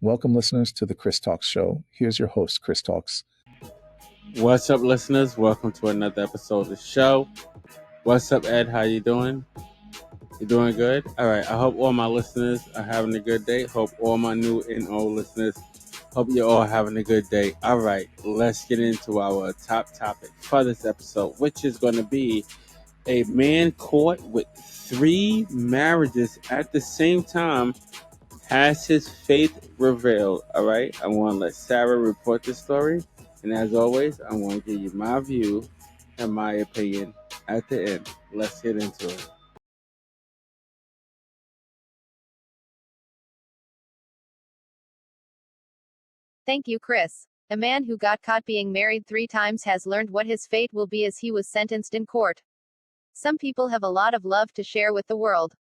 Welcome, listeners, to the Chris Talks Show. Here's your host, Chris Talks. What's up, listeners? Welcome to another episode of the show. What's up, Ed? How you doing? You doing good? All right. I hope all my listeners are having a good day. Hope all my new and old listeners, hope you're all having a good day. All right. Let's get into our top topic for this episode, which is going to be a man caught with 3 marriages at the same time has his faith revealed. All right. I want to let Sarah report this story. And as always, I want to give you my view and my opinion at the end. Let's get into it. Thank you, Chris. A man who got caught being married 3 times has learned what his fate will be as he was sentenced in court. Some people have a lot of love to share with the world.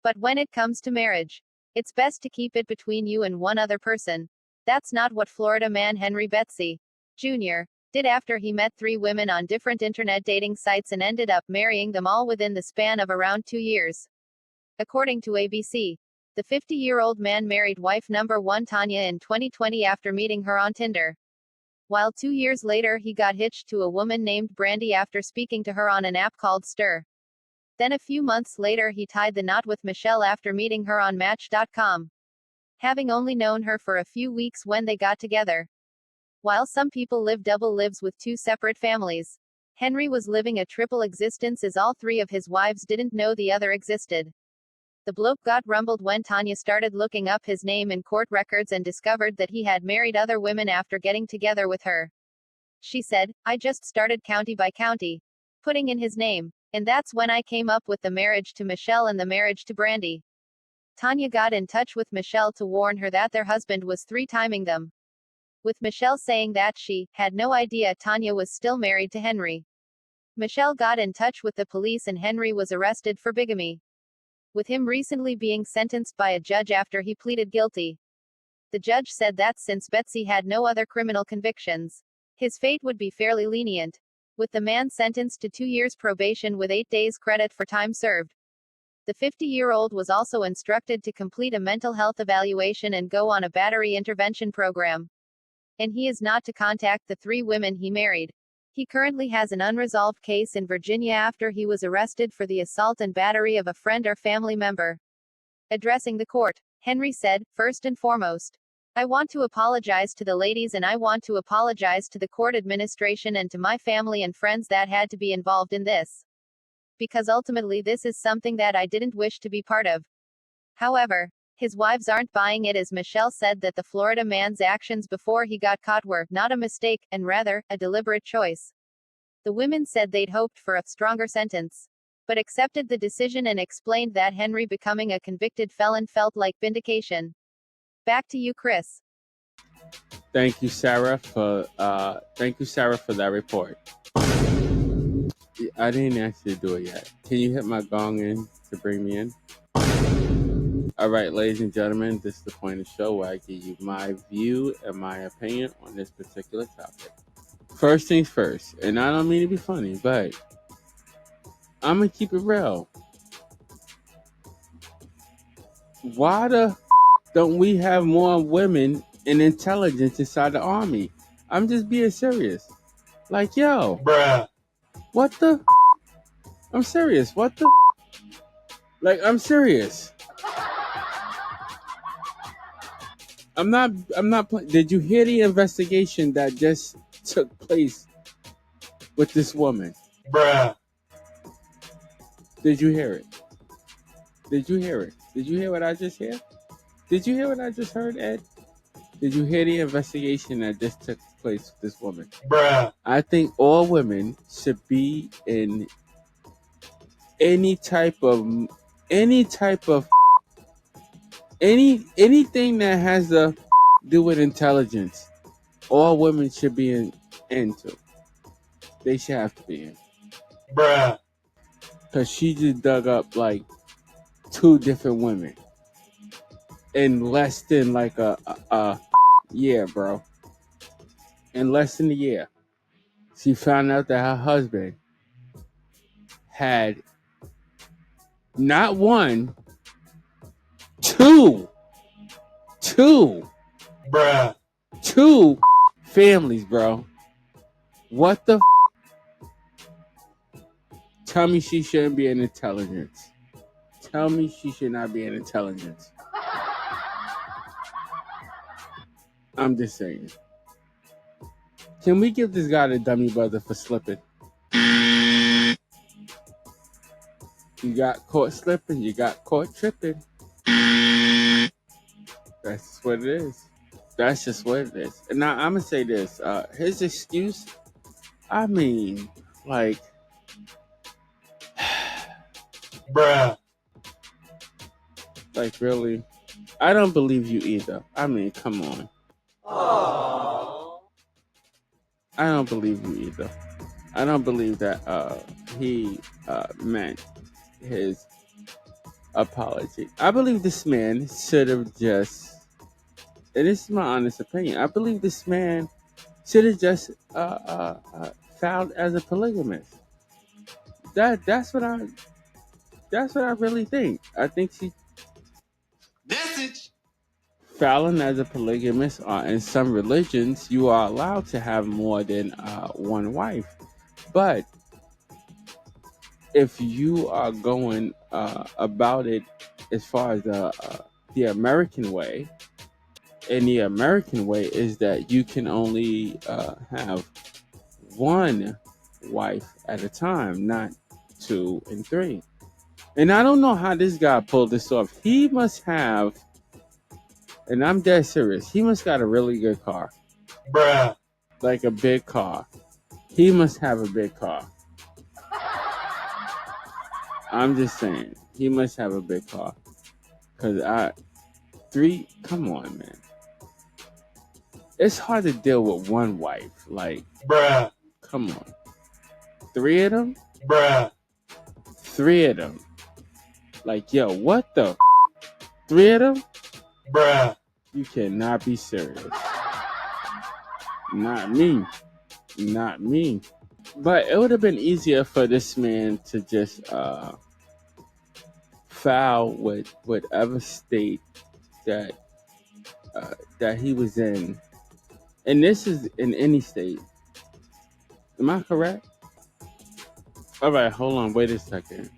But when it comes to marriage, it's best to keep it between you and one other person. That's not what Florida man Henry Betsy Jr. did after he met 3 women on different internet dating sites and ended up marrying them all within the span of around 2 years. According to ABC, the 50-year-old man married wife number 1 Tanya in 2020 after meeting her on Tinder. While 2 years later he got hitched to a woman named Brandy after speaking to her on an app called Stir. Then a few months later he tied the knot with Michelle after meeting her on Match.com. Having only known her for a few weeks when they got together. While some people live double lives with 2 separate families, Henry was living a triple existence as all 3 of his wives didn't know the other existed. The bloke got rumbled when Tanya started looking up his name in court records and discovered that he had married other women after getting together with her. She said, "I just started county by county, putting in his name. And that's when I came up with the marriage to Michelle and the marriage to Brandy." Tanya got in touch with Michelle to warn her that their husband was 3-timing them. With Michelle saying that she had no idea Tanya was still married to Henry. Michelle got in touch with the police and Henry was arrested for bigamy, with him recently being sentenced by a judge after he pleaded guilty. The judge said that since Betsy had no other criminal convictions, his fate would be fairly lenient, with the man sentenced to 2 years probation with 8 days credit for time served. The 50-year-old was also instructed to complete a mental health evaluation and go on a battery intervention program. And he is not to contact the 3 women he married. He currently has an unresolved case in Virginia after he was arrested for the assault and battery of a friend or family member. Addressing the court, Henry said, "First and foremost, I want to apologize to the ladies and I want to apologize to the court administration and to my family and friends that had to be involved in this. Because ultimately this is something that I didn't wish to be part of." However, his wives aren't buying it as Michelle said that the Florida man's actions before he got caught were not a mistake, and rather, a deliberate choice. The women said they'd hoped for a stronger sentence, but accepted the decision and explained that Henry becoming a convicted felon felt like vindication. Back to you, Chris. Thank you, Sarah, for that report. I didn't actually do it yet. Can you hit my gong in to bring me in? All right, ladies and gentlemen, this is the point of the show where I give you my view and my opinion on this particular topic. First things first, and I don't mean to be funny, but I'm going to keep it real. Why the don't we have more women in intelligence inside the army? I'm just being serious. Like, yo. Bruh. What the? I'm serious. What the? Like, I'm serious. I'm not Did you hear the investigation that just took place with this woman? Bruh. Did you hear it? Did you hear it? Did you hear what I just heard? Did you hear what I just heard, Ed? Did you hear the investigation that just took place with this woman? Bruh. I think all women should be in anything that has to do with intelligence. All women should be into. They should have to be in. Bruh. Cause she just dug up like 2 different women in less than like a year, bro. In less than a year, she found out that her husband had not 1, 2 Bruh. 2 families, bro. What the? Tell me she shouldn't be in intelligence. Tell me she should not be in intelligence. I'm just saying. Can we give this guy the dummy brother for slipping? You got caught slipping. You got caught tripping. That's just what it is. That's just what it is. And now I'm gonna say this. His excuse. I mean, like, Bruh. like really. I don't believe you either. I mean, come on. Aww. I don't believe you either. I don't believe that he meant his apology. I believe this man should have just, and this is my honest opinion, I believe this man should have just filed as a polygamist. That's what I really think. I think she Message. filing as a polygamist, in some religions you are allowed to have more than one wife, but if you are going about it as far as the American way, and the American way is that you can only have one wife at a time, not 2 and 3. And I don't know how this guy pulled this off. He must have, and I'm dead serious, he must got a really good car. Bruh. Like a big car. He must have a big car. I'm just saying, he must have a big car. Cause 3, come on, man. It's hard to deal with one wife. Like, Bruh. come on. 3 of them? Bruh. 3 of them. Like, yo, what the? 3 of them? Bruh. You cannot be serious. Not me. Not me. But it would have been easier for this man to just file with whatever state that that he was in. And this is in any state. Am I correct? All right, hold on. Wait a second.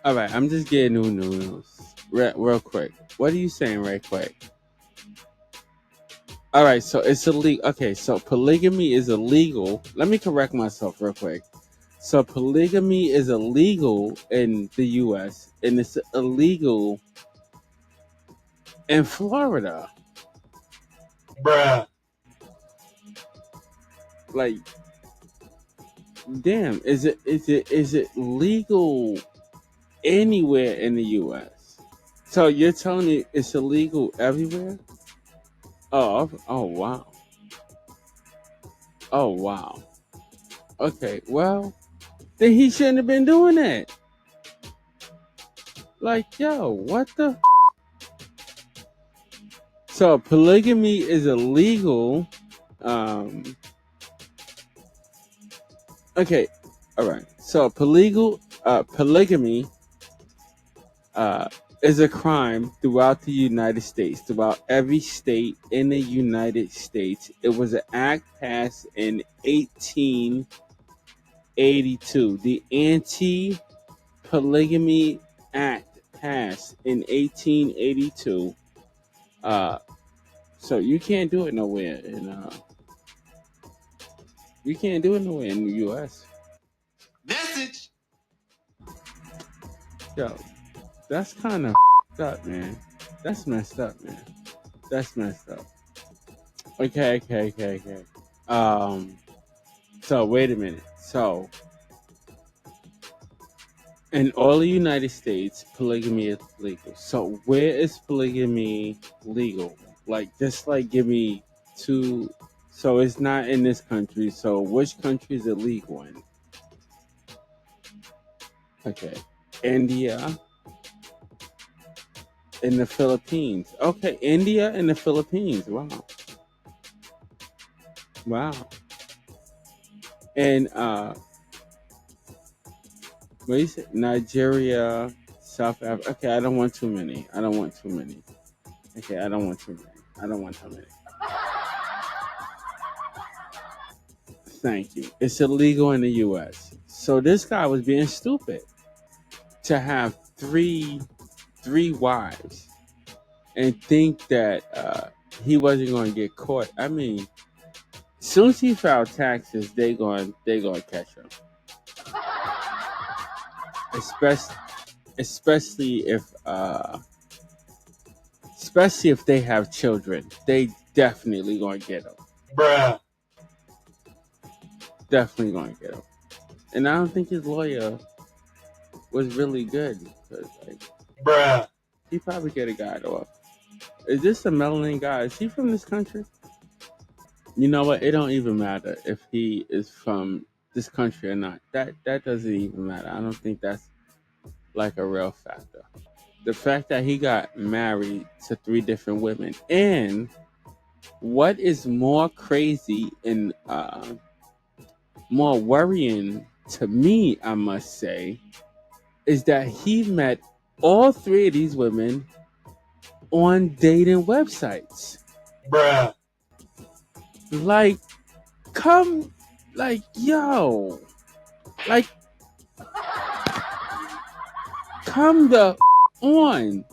All right, I'm just getting new news real quick. What are you saying right quick? All right, so it's illegal. Okay, so polygamy is illegal. Let me correct myself real quick. So polygamy is illegal in the U.S. and it's illegal in Florida. Bruh. Like, damn, is it legal anywhere in the U.S.? So you're telling me it's illegal everywhere? Oh wow. Oh wow. Okay, well, then he shouldn't have been doing that. Like, yo, what the? So polygamy is illegal. Okay, all right. So polygamy is a crime throughout the United States, throughout every state in the United States. It was an act passed in 1882. The Anti-Polygamy Act passed in 1882. So you can't do it nowhere you can't do it nowhere in the U.S. Message. Yo, that's kind of up, man. That's messed up, man. That's messed up. Okay. So wait a minute. So in all the United States, polygamy is legal. So where is polygamy legal? Like, just like give me 2. So it's not in this country. So which country is it legal in? Okay, India. In the Philippines. Okay, India and the Philippines. Wow. And what do you say? Nigeria, South Africa. Okay, I don't want too many. Okay, I don't want too many. I don't want too many. Thank you. It's illegal in the U.S. So this guy was being stupid to have three wives and think that he wasn't going to get caught. I mean, soon as he filed taxes, they going to catch him. Especially if they have children, they definitely going to get him. Bruh. Definitely going to get him. And I don't think his lawyer was really good because Bruh. he probably get a guy off. Is this a melanin guy? Is he from this country? You know what? It don't even matter if he is from this country or not. That doesn't even matter. I don't think that's like a real factor. The fact that he got married to 3 different women, and what is more crazy and more worrying to me, I must say, is that he met all 3 of these women on dating websites. Bruh. Like, come, like, yo, like, come the on.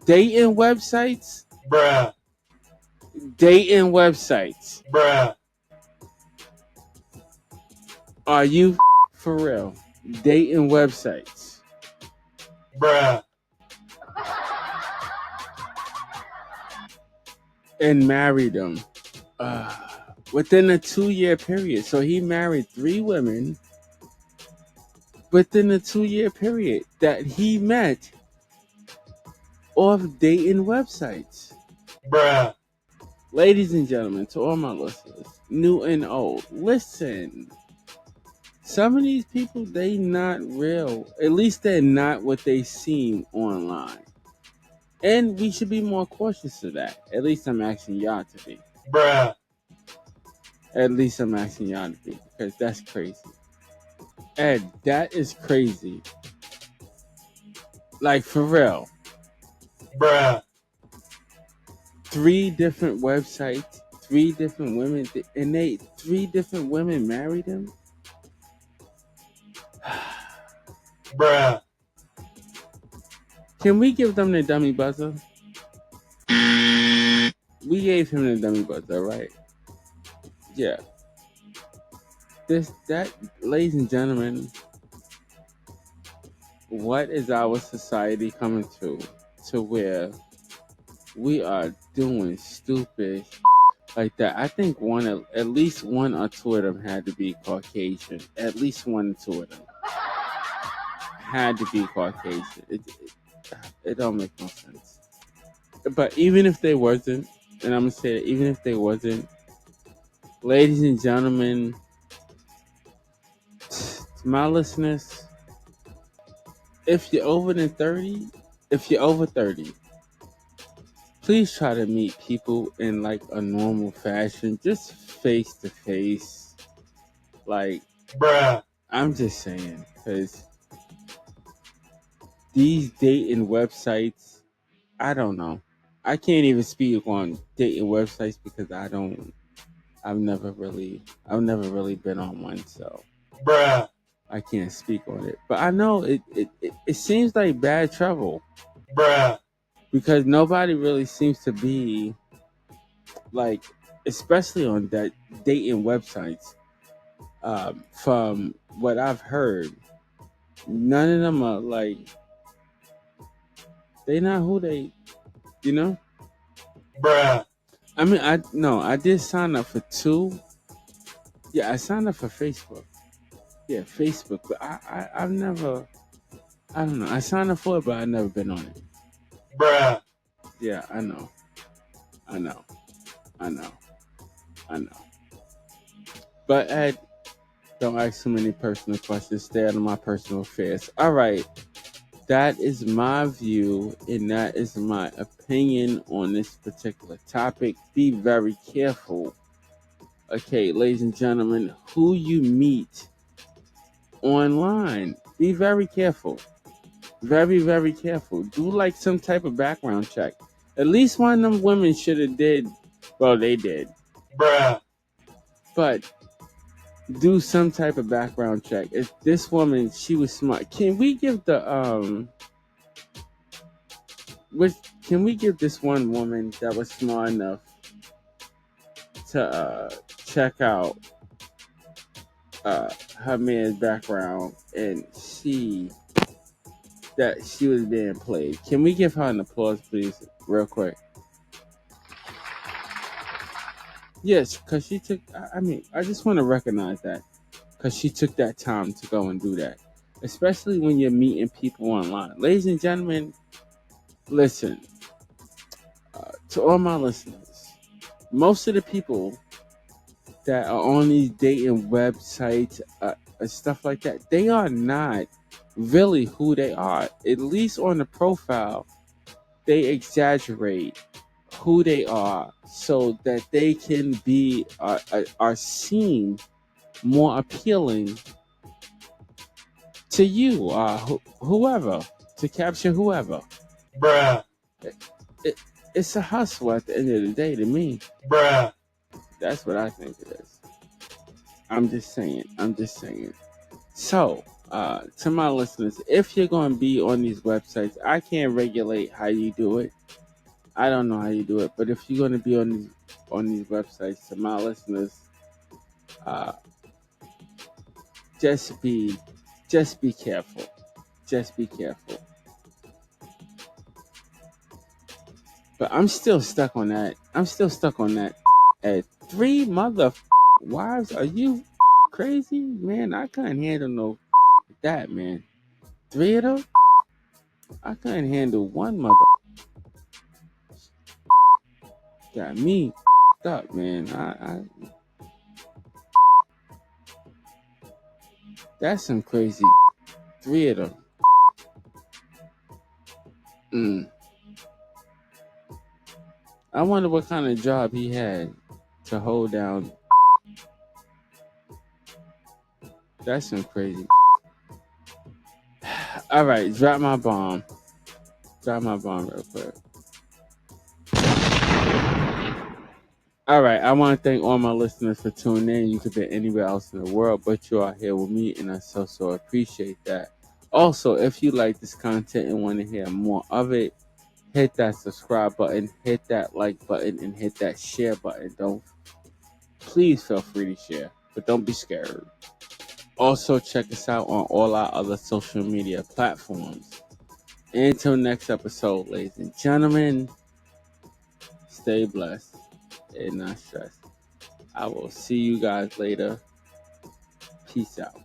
Dating websites? Bruh. Dating websites. Bruh. Are you for real? Dating websites. Bruh. And married them. Within a 2-year period. So he married 3 women within a 2-year period that he met off dating websites. Bruh. Ladies and gentlemen, to all my listeners, new and old, listen. Some of these people, they not real. At least they're not what they seem online. And we should be more cautious of that. At least I'm asking y'all to be. Bruh. At least I'm asking y'all to be. Because that's crazy. Ed, that is crazy. Like, for real. Bruh. 3 different websites, 3 different women, and 3 different women married him? Bruh. Can we give them the dummy buzzer? We gave him the dummy buzzer, right? Yeah. Ladies and gentlemen, what is our society coming to where we are doing stupid like that? I think at least 1 or 2 of them had to be Caucasian. At least 1 or 2 of them had to be Caucasian. It don't make no sense. But even if they wasn't, and I'm gonna say that even if they wasn't, ladies and gentlemen, to my listeners, if you're over 30, please try to meet people in like a normal fashion, just face to face. Like, Bruh. I'm just saying, because these dating websites, I don't know. I can't even speak on dating websites because I've never really been on one, so Bruh. I can't speak on it. But I know it seems like bad trouble Bruh. because nobody really seems to be like, especially on that dating websites. From what I've heard, none of them are like, they not who they, you know. Bruh. I mean, I did sign up for 2. Yeah, I signed up for Facebook. Yeah, Facebook, but I've never. I don't know. I signed up for it, but I've never been on it. Bruh. Yeah, I know. But Ed, don't ask too many personal questions. Stay out of my personal affairs. All right. That is my view and that is my opinion on this particular topic. Be very careful. Okay, ladies and gentlemen, who you meet online. Be very careful. Very, very careful. Do like some type of background check. At least one of them women should have did. Well, they did, bruh, but do some type of background check. If this woman, she was smart. Can we give the which can we give this one woman that was smart enough to check out her man's background and see that she was being played? Can we give her an applause, please, real quick? Yes, because she took. I mean, I just want to recognize that because she took that time to go and do that, especially when you're meeting people online. Ladies and gentlemen, listen to all my listeners. Most of the people that are on these dating websites and stuff like that, they are not really who they are. At least on the profile, they exaggerate who they are so that they can be are seen more appealing to you, whoever, to capture whoever. bruh, It, it's a hustle at the end of the day to me. bruh, That's what I think it is. I'm just saying. So, to my listeners, if you're going to be on these websites, I can't regulate how you do it. I don't know how you do it, but if you're going to be on these websites, to my listeners, uh, just be careful. Just be careful. But I'm still stuck on that. At 3 mother wives, are you crazy, man? I couldn't handle no that, man. 3 of them, I couldn't handle one mother. Got me up, man. That's some crazy. 3 of them. I wonder what kind of job he had to hold down. That's some crazy. All right, drop my bomb. Real quick. All right, I want to thank all my listeners for tuning in. You could be anywhere else in the world, but you are here with me, and I so appreciate that. Also, if you like this content and want to hear more of it, hit that subscribe button, hit that like button, and hit that share button. Please feel free to share, but don't be scared. Also, check us out on all our other social media platforms. Until next episode, ladies and gentlemen, stay blessed and not stressed. I will see you guys later. Peace out.